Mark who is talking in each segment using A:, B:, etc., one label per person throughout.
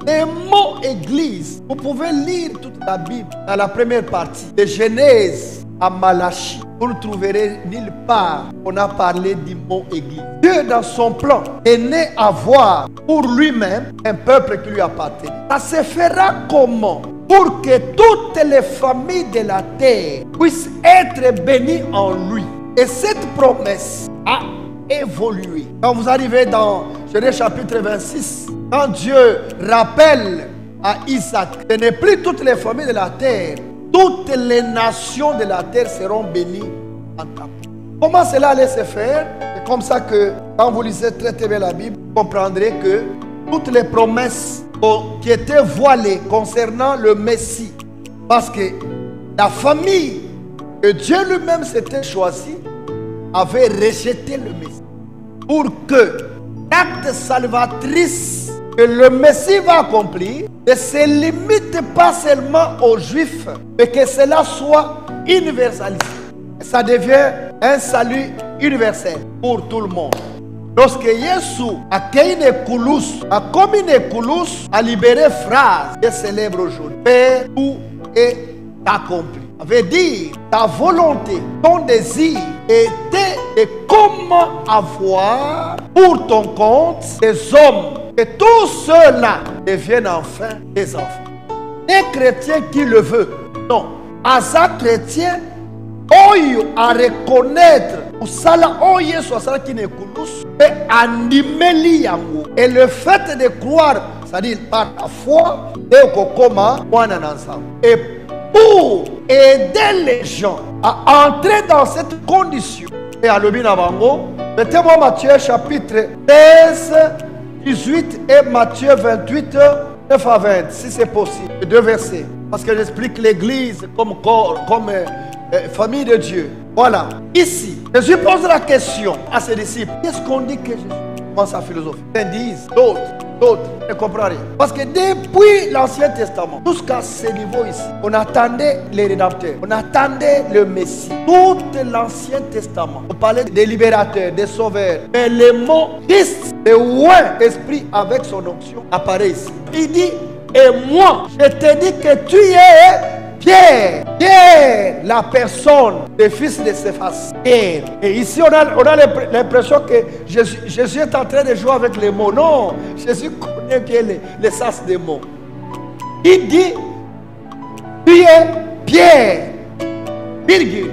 A: Les mots église, vous pouvez lire toute la Bible dans la première partie, de Genèse à Malachie. Vous ne trouverez nulle part on a parlé du mot église. Dieu, dans son plan, est né à voir pour lui-même un peuple qui lui appartient. Ça se fera comment? Pour que toutes les familles de la terre puissent être bénies en lui. Et cette promesse a évolué. Quand vous arrivez dans Genèse chapitre 26, quand Dieu rappelle à Isaac, ce n'est plus toutes les familles de la terre, toutes les nations de la terre seront bénies en ta peau. Comment cela allait se faire? C'est comme ça que quand vous lisez très bien la Bible, vous comprendrez que toutes les promesses qui étaient voilées concernant le Messie, parce que la famille que Dieu lui-même s'était choisie avait rejeté le Messie, pour que l'acte salvatrice que le Messie va accomplir ne se limite pas seulement aux Juifs, mais que cela soit universalisé. Ça devient un salut universel pour tout le monde. Lorsque Jésus a créé une coulous, a commis une coulous, a libéré phrase que célèbre aujourd'hui. Père, tout est accompli. Ça veut dire, ta volonté, ton désir était de comment avoir pour ton compte des hommes, que tous ceux-là deviennent enfin des enfants. Les chrétiens qui le veulent, non. À ça, chrétien, oyo à reconnaître ou sala oye soit ça qui ne coulous et animeli yango. Et le fait de croire, c'est-à-dire par la foi, et pour aider les gens à entrer dans cette condition. Et à l'Obinabango, mettez-moi Matthieu chapitre 13, 18 et Matthieu 28, 9 à 20, si c'est possible. Les deux versets. Parce que j'explique l'église comme famille de Dieu. Voilà. Ici, Jésus pose la question à ses disciples. Qu'est-ce qu'on dit que Jésus pense sa philosophie? Ils disent, d'autres ne comprennent rien. Parce que depuis l'Ancien Testament, jusqu'à ce niveau ici, on attendait les rédempteurs, on attendait le Messie. Tout l'Ancien Testament, on parlait des libérateurs, des sauveurs. Mais le mot Christ, le ouais esprit avec son onction, apparaît ici. Il dit, et moi, je te dis que tu es Pierre, Pierre, la personne des fils de Céphas. Et ici, on a l'impression que Jésus est en train de jouer avec les mots. Non, Jésus connaît bien les sens des mots. Il dit, tu es Pierre, virgule.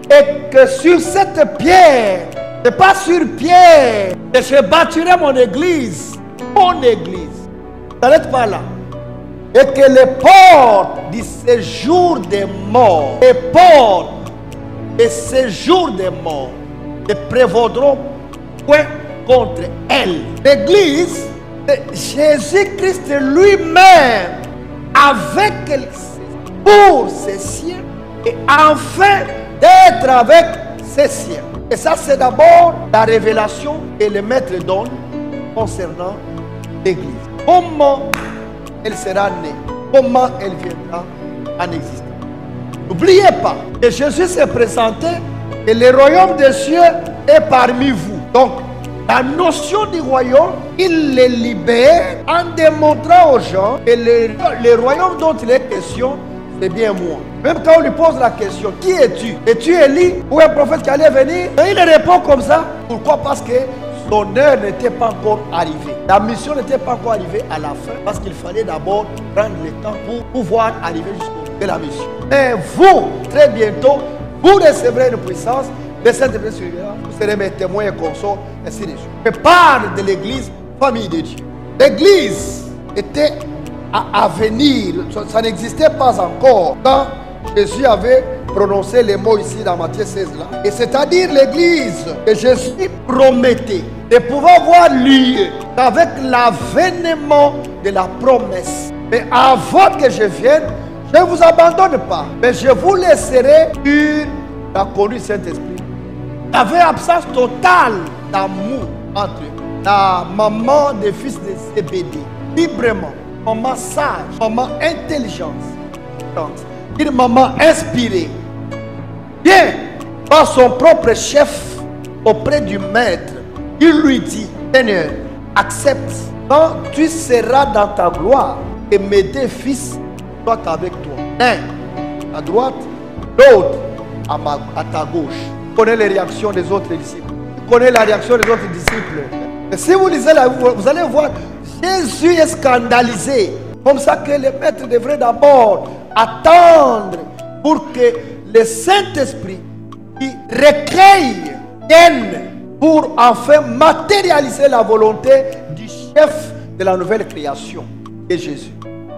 A: Et que sur cette pierre, ce n'est pas sur pierre que je bâtirai mon église. Mon église. Ça n'arrête pas là. Et que les portes du séjour des morts, les portes du séjour des morts ne prévaudront point contre elle. L'église, Jésus-Christ lui-même, avec pour ses siens, et enfin d'être avec ses siens. Et ça, c'est d'abord la révélation que le Maître donne concernant l'église. Comment elle sera née, comment elle viendra en existence. N'oubliez pas que Jésus s'est présenté et le royaume des cieux est parmi vous. Donc, la notion du royaume, il les libère en démontrant aux gens que le royaume dont il est question, c'est bien moi. Même quand on lui pose la question, qui es-tu? Es-tu Élie ou un prophète qui allait venir? Et il répond comme ça. Pourquoi? Parce que son heure n'était pas encore arrivée. La mission n'était pas encore arrivée à la fin parce qu'il fallait d'abord prendre le temps pour pouvoir arriver jusqu'au bout de la mission. Mais vous, très bientôt, vous recevrez une puissance, le Saint-Esprit suivra, vous serez mes témoins et consorts, ainsi de suite. Je parle de l'église, famille de Dieu. L'église était à venir, ça n'existait pas encore quand Jésus avait prononcé les mots ici dans Matthieu 16 là. Et c'est-à-dire l'église que Jésus promettait de pouvoir voir lieu avec l'avènement de la promesse. Mais avant que je vienne, je ne vous abandonne pas, mais je vous laisserai sur la conduite Saint-Esprit. Il y avait absence totale d'amour entre eux. La maman des fils de Zébédée, librement, maman sage, maman intelligente, une maman inspirée, bien par son propre chef auprès du maître, il lui dit, Seigneur, accepte. Quand tu seras dans ta gloire et mes deux fils soient avec toi. Un à droite, l'autre à ta gauche. Tu connais les réactions des autres disciples. Tu connais la réaction des autres disciples. Et si vous lisez là, vous allez voir, Jésus est scandalisé. Comme ça que les maîtres devraient d'abord attendre pour que le Saint-Esprit qui recueille vienne pour enfin matérialiser la volonté du chef de la nouvelle création, qui est Jésus.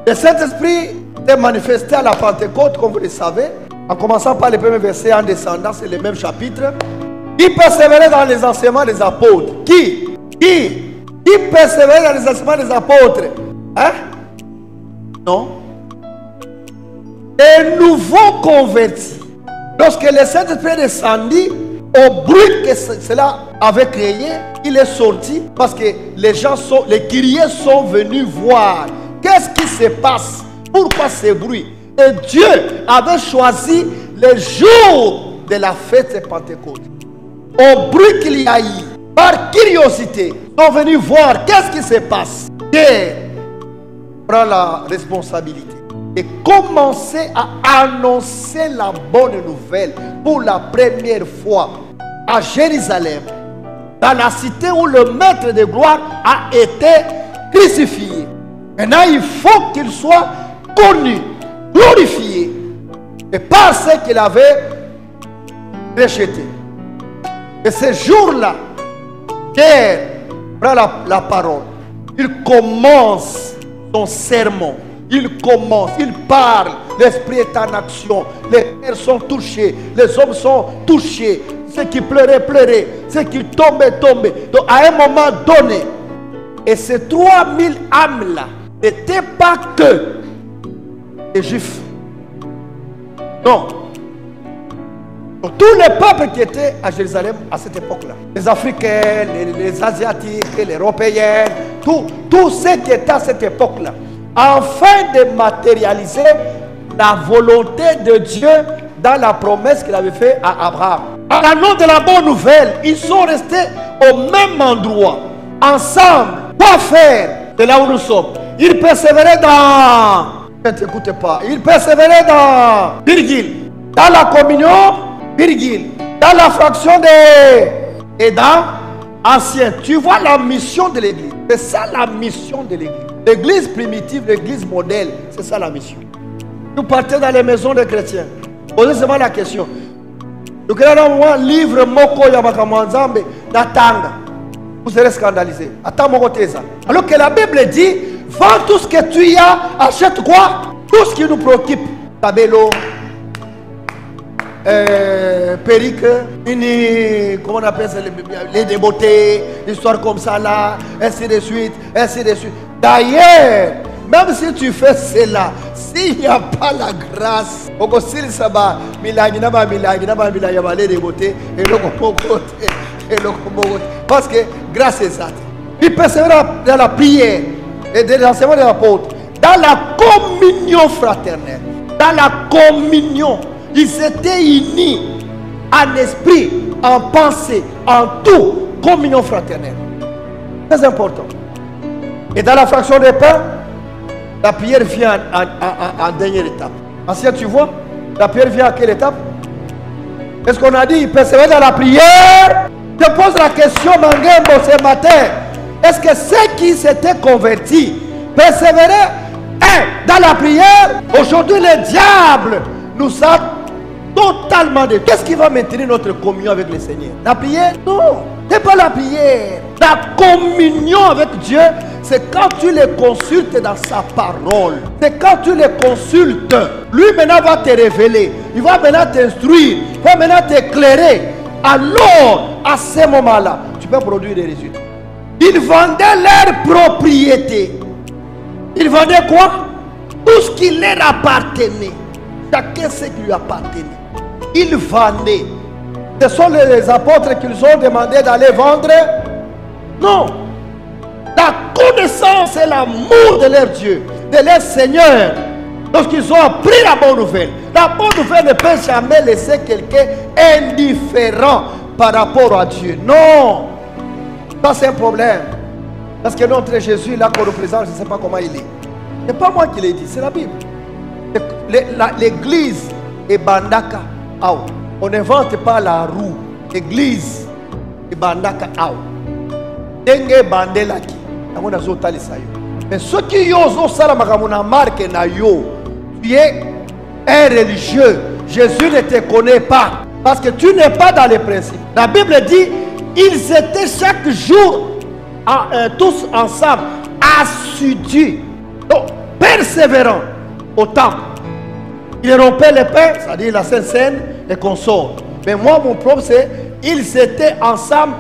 A: Le Saint-Esprit est manifesté à la Pentecôte, comme vous le savez, en commençant par les premiers versets, en descendant, c'est le même chapitre. Qui persévérait dans les enseignements des apôtres? Qui persévérait dans les enseignements des apôtres? Hein? Non. Les nouveaux convertis. Lorsque le Saint-Esprit descendit, au bruit que cela avait créé, il est sorti parce que les guerriers sont venus voir. Qu'est-ce qui se passe? Pourquoi ce bruit? Et Dieu avait choisi le jour de la fête de Pentecôte. Au bruit qu'il y a eu, par curiosité, ils sont venus voir qu'est-ce qui se passe. Pierre prend la responsabilité et commencer à annoncer la bonne nouvelle pour la première fois à Jérusalem, dans la cité où le maître de gloire a été crucifié. Maintenant, il faut qu'il soit connu, glorifié, et par ce qu'il avait rejeté. Et ce jour-là, Pierre prend la parole. Il commence son sermon. Il commence, il parle. L'esprit est en action. Les cœurs sont touchés. Les hommes sont touchés. Ceux qui pleuraient, pleuraient. Ceux qui tombaient, tombaient. Donc, à un moment donné, et ces 3000 âmes-là n'étaient pas que les Juifs. Non. Donc, tous les peuples qui étaient à Jérusalem à cette époque-là, les Africains, les Asiatiques, les Européens, tous ceux qui étaient à cette époque-là, afin de matérialiser la volonté de Dieu dans la promesse qu'il avait faite à Abraham. À l'annonce de la bonne nouvelle, ils sont restés au même endroit, ensemble. Quoi faire de là où nous sommes? Ils persévéraient dans... Ne t'écoutez pas. Ils persévéraient dans Virgile, dans la communion, Virgile, dans la fraction des... et dans Ancien. Tu vois la mission de l'église. C'est ça la mission de l'église. L'église primitive, l'église modèle, c'est ça la mission. Nous partons dans les maisons des chrétiens. Posez seulement la question. Nous créons un livre Moko Yabakamanzambe d'Atanga. Vous serez scandalisés. Attends mon côté ça. Alors que la Bible dit, vends tout ce que tu as, achète quoi? Tout ce qui nous préoccupe. Tabello, Périque, comment on appelle ça, les débeautés, l'histoire comme ça là, ainsi de suite, ainsi de suite. D'ailleurs, même si tu fais cela, s'il n'y a pas la grâce, parce que grâce est ça. Il persévère dans la prière et dans l'enseignement des apôtres, dans la communion fraternelle, dans la communion. Ils étaient unis en esprit, en pensée, en tout, communion fraternelle. Très important. Et dans la fraction des pains, la prière vient en dernière étape. Ancien, tu vois, la prière vient à quelle étape? Est-ce qu'on a dit, il persévère dans la prière? Je pose la question, Mangembo, ce matin. Est-ce que ceux qui s'étaient convertis persévéraient dans la prière? Aujourd'hui, le diable nous a totalement de... Qu'est-ce qui va maintenir notre communion avec le Seigneur? La prière? Non, ce n'est pas la prière. La communion avec Dieu, c'est quand tu le consultes dans sa parole. C'est quand tu le consultes. Lui maintenant va te révéler. Il va maintenant t'instruire. Il va maintenant t'éclairer. Alors, à ce moment-là, tu peux produire des résultats. Ils vendaient leur propriété. Ils vendaient quoi? Tout ce qui leur appartenait. Chacun ce qui lui appartenait. Ils vendaient. Ce sont les apôtres qui leur ont demandé d'aller vendre. Non. La connaissance et l'amour de leur Dieu, de leur Seigneur, lorsqu'ils ont appris la bonne nouvelle. La bonne nouvelle ne peut jamais laisser quelqu'un indifférent par rapport à Dieu. Non. Ça c'est un problème. Parce que notre Jésus, là qu'on représente, je ne sais pas comment il est. Ce n'est pas moi qui l'ai dit, c'est la Bible. L'église est bandaka. On n'invente pas la roue. L'église est bandaka. Denge bandelaki. Mais ceux qui osent ça, marque na yo, tu es un religieux. Jésus ne te connaît pas. Parce que tu n'es pas dans les principes. La Bible dit, ils étaient chaque jour tous ensemble, assidus, donc persévérants au temple. Ils rompaient les pains, c'est-à-dire la Sainte Seine, les consorts. Mais moi, mon propre, c'est, ils étaient ensemble,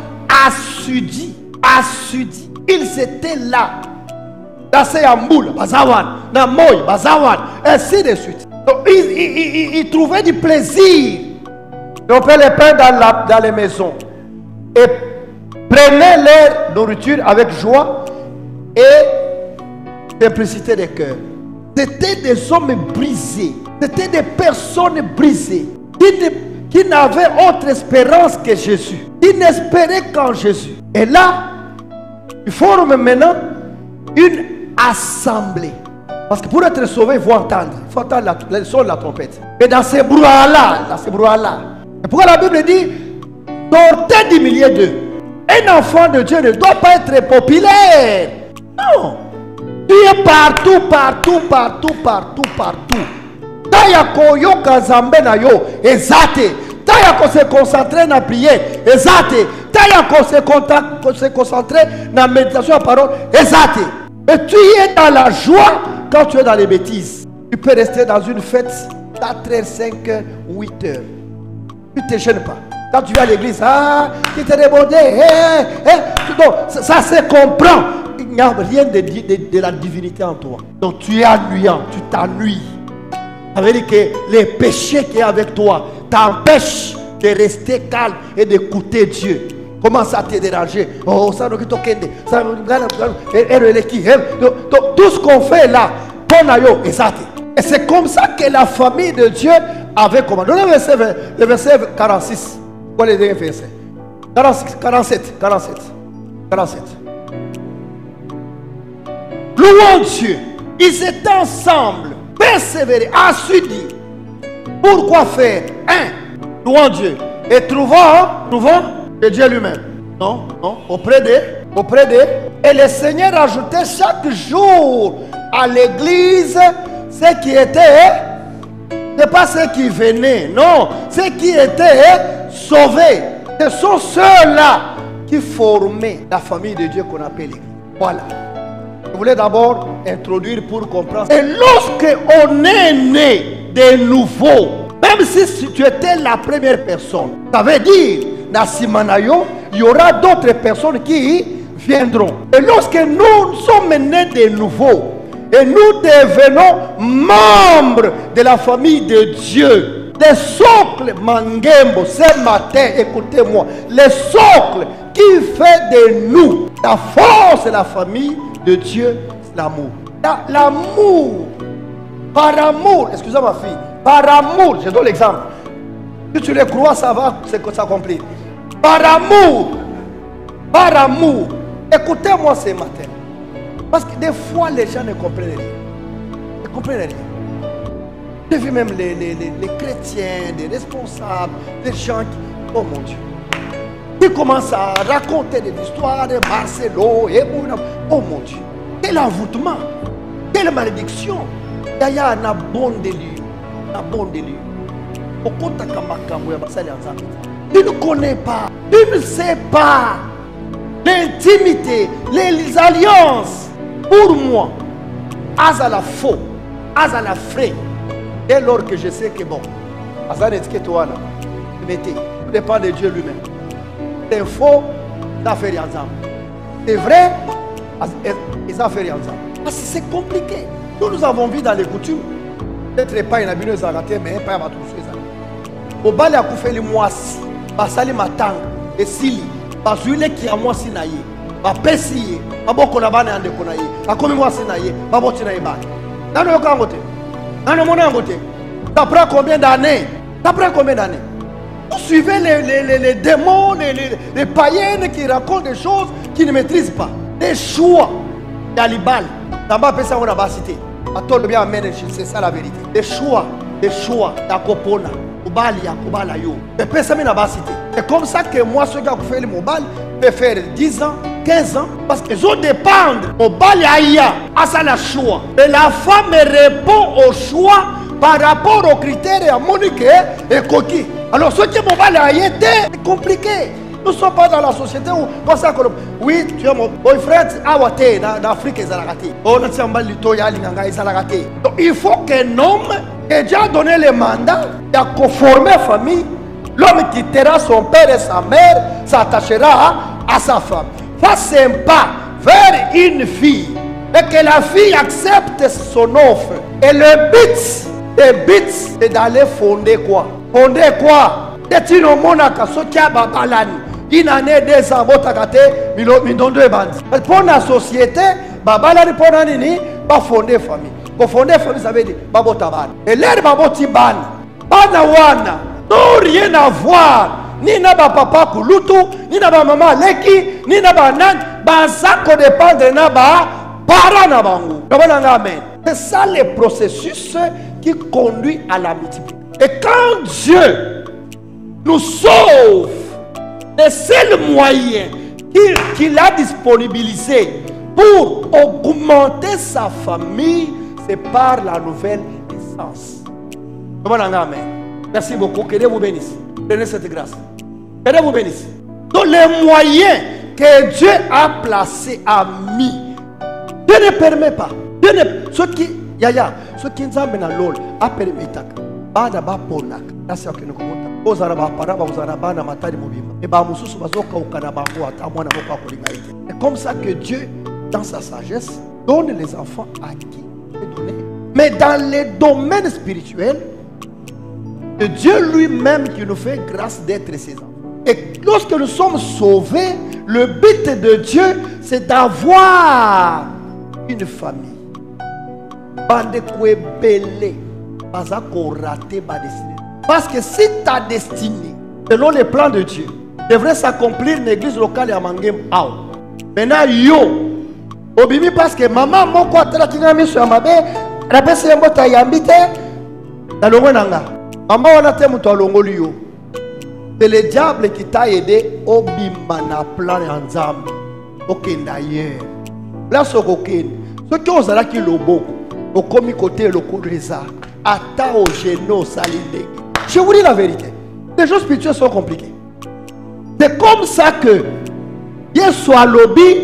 A: assidus. Assidus. Ils étaient là. Dans ces amboule, bazawan, dans moy, bazawan, ainsi de suite. Donc, ils trouvaient du plaisir. Ils rompaient les pains dans les maisons. Et prenaient leur nourriture avec joie et simplicité de cœur. C'était des hommes brisés. C'était des personnes brisées. Qui n'avaient autre espérance que Jésus. Qui n'espéraient qu'en Jésus. Et là, ils forment maintenant une assemblée. Parce que pour être sauvé, il faut entendre. Il faut entendre le son de la trompette. Et dans ces brouhahas-là, et pourquoi la Bible dit, sortez du milieu d'eux. Un enfant de Dieu ne doit pas être populaire. Non. Tu es partout. Tayako yo kazambe na yo, ezate. Tayako se concentrer na prière, ezate. Tayako se concentrer na méditation à parole, ezate. Et tu es dans la joie quand tu es dans les bêtises. Tu peux rester dans une fête 4h, 5h, 8h. Tu ne te gênes pas. Quand tu vas à l'église, tu t'es débordé. Ça se comprend. Il n'y a rien de la divinité en toi. Donc tu es ennuyant, tu t'ennuies. Ça veut dire que les péchés qui sont avec toi t'empêchent de rester calme et d'écouter Dieu. Commence à te déranger. Oh, ça nous tout ce qu'on fait là, et c'est comme ça que la famille de Dieu avait commandé. Le verset 46. Quoi les derniers versets? 47. Louons Dieu. Ils étaient ensemble, persévérés, assidus. Pourquoi faire? Louons Dieu. Et trouvons que Dieu lui-même. Non, auprès d'eux. Et le Seigneur ajoutait chaque jour à l'église ceux qui étaient, ce n'est pas ceux qui venaient, non, ceux qui étaient sauvés. Ce sont ceux-là qui formaient la famille de Dieu qu'on appelle l'église. Voilà. Je voulais d'abord introduire pour comprendre. Et lorsque on est né de nouveau, même si tu étais la première personne, ça veut dire, dans Simanayo, il y aura d'autres personnes qui viendront. Et lorsque nous sommes nés de nouveau, et nous devenons membres de la famille de Dieu, le socle Mangembo, ce matin, écoutez-moi, le socle qui fait de nous la force de la famille de Dieu, c'est l'amour. L'amour, par amour, excusez-moi ma fille, par amour, je donne l'exemple. Si tu le crois, ça va s'accomplir. Par amour, écoutez-moi ce matin. Parce que des fois, les gens ne comprennent rien. J'ai vu même les chrétiens, les responsables, les gens qui... Oh mon Dieu. Ils commencent à raconter des histoires de Marcelo et oh mon Dieu. Quel envoûtement. Quelle malédiction. Il y a un bon délire. Tu ne connais pas. Tu ne sais pas. L'intimité, les alliances. Pour moi, Azala faux, Azala frais. Dès lors que je sais que bon, Azala est toi là, mettez, tout dépend de Dieu lui-même. C'est faux, ça fait rien ensemble. C'est vrai, ça fait rien ensemble. Parce que c'est compliqué. Nous avons vu dans les coutumes, peut-être pas une abineuse à rater, mais pas à tout ça. Au bal à couper les moisses, passer les matang, les sili, passer qui a moissi naïe. Pesi, aboko na bana ande konaye. Akomi mwasi naye, baboti na ibane. Nano yokangote. Nano monangote. Ça prend combien d'années? Vous suivez les démons, les païennes qui racontent des choses qu'ils ne maîtrisent pas. des choix. Il y a les balles. D'abord, on a pas cité. C'est ça la vérité. Des choix. D'Akopona. C'est comme ça que moi, ceux qui ont fait le mobile, peuvent faire 10 ans, 15 ans, parce qu'ils ont dépendre. Mobile à ça la choix. Et la femme répond au choix par rapport aux critères à Monique et Coquille. Alors, ce qui est mobile c'est compliqué. Nous ne sommes pas dans la société où, comme ça, oui, tu es mon boyfriend, en Afrique, donc, il faut qu'un homme ait déjà donné le mandat de former famille. L'homme quittera son père et sa mère, s'attachera à sa femme. Fasse un pas vers une fille et que la fille accepte son offre. Et le but, c'est d'aller fonder quoi? Fonder quoi? C'est une monaka, ce qui a babalani. Une année, 2 ans, pour la société, babalani pour nani, pas fonder famille. Pour fonder famille, ça veut dire babotaban. Et l'air babotiban, banawana, non rien à voir. Ni na ba papa kulutu, ni na ba maman leki, ni na ba nan, ba ça qu'on dépend de na ba parents na bango. Amen. C'est ça le processus qui conduit à la multiplication. Et quand Dieu nous sauve, le seul moyen qu'il a disponibilisé pour augmenter sa famille, c'est par la nouvelle naissance. Amen. Merci beaucoup. Que Dieu vous bénisse. Prenez cette grâce. Que Dieu vous bénisse. Donc les moyens que Dieu a placés, a mis, Dieu ne permet pas. Dieu ne, ceux qui nous amènent à l'ol, a permis bada ba ponak. Là c'est que nous commentons. Ozara ba para ba ozara ba na matari mobimba. Et ba mususu bazoka ukana bango ata mwana moko akolinga ite. C'est comme ça que Dieu, dans sa sagesse, donne les enfants à qui est donné. Mais dans les domaines spirituels, c'est Dieu lui-même qui nous fait grâce d'être ses enfants. Et lorsque nous sommes sauvés, le but de Dieu, c'est d'avoir une famille. Bande kwe belé, pas à rater ma destinée. Parce que si ta destinée, selon les plans de Dieu, devrait s'accomplir dans l'église locale à Mangem Ao. Maintenant, yo, obimi parce que maman, mon quoi, tu as mis sur ma baie, la personne est morte à Yambite, dans le Wenanga. Maman, on a été mouton à Longolio. C'est le diable qui t'a aidé au bimana plan en Zambi. Ok, d'ailleurs. Là, ce coquin, ce qui osera qui le beau, au commis côté le coup de ça, ata au géno salindé. Je vous dis la vérité. Les choses spirituelles sont compliquées. C'est comme ça que Yeswa lobby,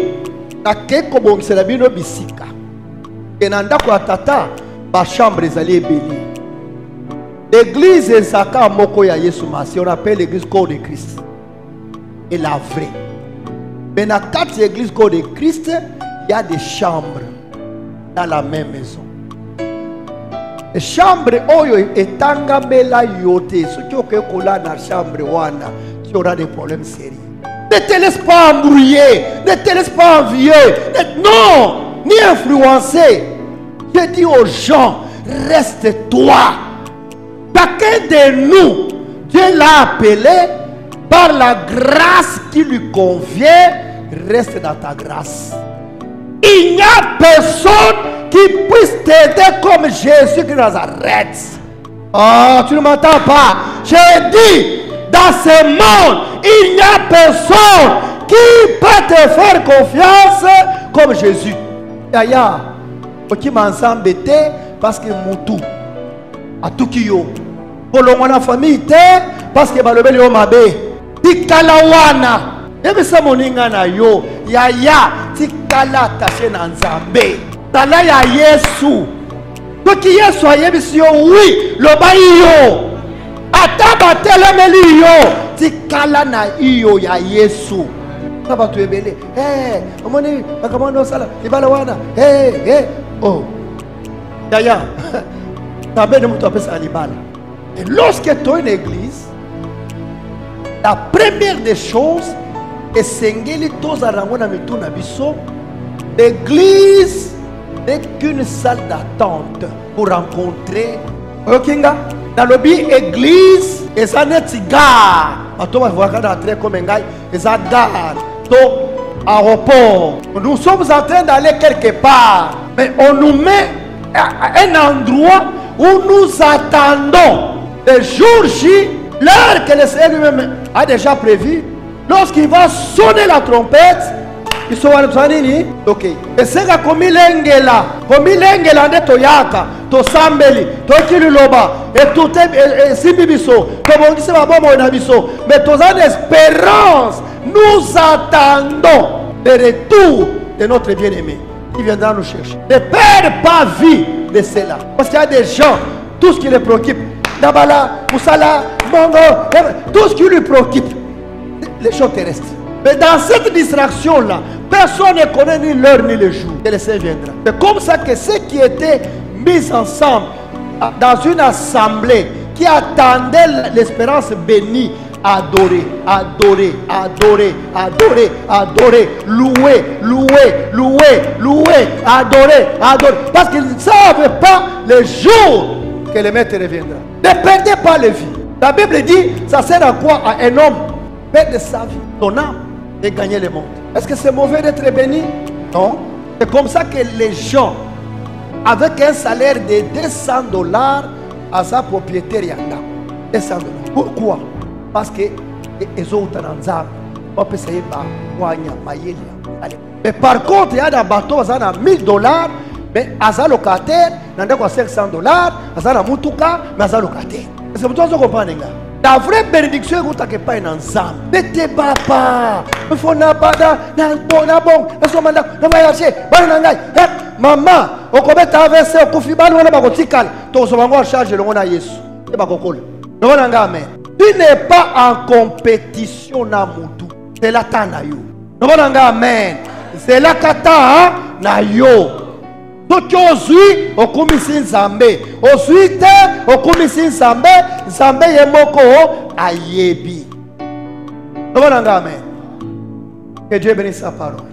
A: na keko bongisa bino bisika. Kenanda kwa tata, ba chambre ezali ebeli. L'église Ezaka Moko ya Yesu Masi, on appelle l'église corps de Christ. Et la vraie. Mais dans 4 églises corps de Christ, il y a des chambres dans la même maison. Les chambres, oyo etanga bela yote. Ceux qui ont kola dans la chambre, tu auras des problèmes sérieux. Ne te laisse pas embrouiller, ne te laisse pas envier, non, ni influencer. Je dis aux gens, reste toi. Chacun de nous, Dieu l'a appelé par la grâce qui lui convient, reste dans ta grâce. Il n'y a personne qui puisse t'aider comme Jésus de Nazareth. Oh, tu ne m'entends pas. J'ai dit, dans ce monde, il n'y a personne qui peut te faire confiance comme Jésus. Yaya, qui m'a embêté parce que Moutou, à tout qui yo. Pour le monde en famille, parce que balobeli yo mabe. Tikalawana. Ebe sa moninga na yo. Yaya, tikala tache na nzambe. Tala ya Yesu. Donc Yesu ayebisi yo oui, lo ba yo. Ataba telemeli yo. Tikala na iyo ya Yesu. Saba tu ebele. Omoni bakamano sala. Ibala wana. Oh. Yaya. Tabe ne mutu apesa alibala. Et lorsque tu es une église, la première des choses est sengeli tozarangona mituna biso. L'église n'est qu'une salle d'attente pour rencontrer. Okinga, dans le but église, et ça n'est pas gare. Attends, on va rentrer comme un gars, et ça gare. Donc, aéroport. Nous sommes en train d'aller quelque part. Mais on nous met à un endroit où nous attendons. Le jour J, l'heure que le Seigneur lui-même a déjà prévu, lorsqu'il va sonner la trompette, ils sont allés. Ok. Et c'est comme l'engela de Toyaka, to Sambeli, to Kililoba, et tout est Sibibiso, comme on dit, c'est ma bonne abisso. Mais tous en espérance, nous attendons le retour de notre bien-aimé. Il viendra nous chercher. Ne perdez pas vie de cela. Parce qu'il y a des gens, tout ce qui les préoccupe, Nabala, Moussala, Mongo, tout ce qui lui préoccupe, les choses terrestres. Mais dans cette distraction-là, personne ne connaît ni l'heure ni le jour. Et le Seigneur viendra. C'est comme ça que ceux qui étaient mis ensemble dans une assemblée qui attendait l'espérance bénie, adorer, adorer, adorer, adorer, adorer, louer, louer, louer, louer, adorer, adorer. Parce qu'ils ne savent pas le jour que le maître reviendra. Ne perdez pas les vies. La Bible dit, ça sert à quoi à un homme perdre sa vie, ton âme, et gagner le monde. Est-ce que c'est mauvais d'être béni? Non. C'est comme ça que les gens, avec un salaire de $200 à sa propriétaire, $200. Pourquoi? Parce que les autres on peut essayer mais par contre, il y a des bateaux qui ont $1000, mais à sa locataire, il y a $500, à sa moutouka, mais à sa locataire. Est-ce que vous comprenez? La vraie bénédiction est que pas un ensemble. Ne te bats pas. Il faut n'a pas bon. Maman, on commence à verser au confibal, on a pas de cal. Tout ce qu'on charge le on a Yesu. C'est pas qu'on amen. Tu n'es pas en compétition na mutu. C'est la tana yo. Amen. C'est la kata na yo. Donc aujourd'hui, au commissaire Nzambe, ensuite au commissaire Nzambe, Nzambe yemoko ayebi. Amen. Que Dieu bénisse sa parole.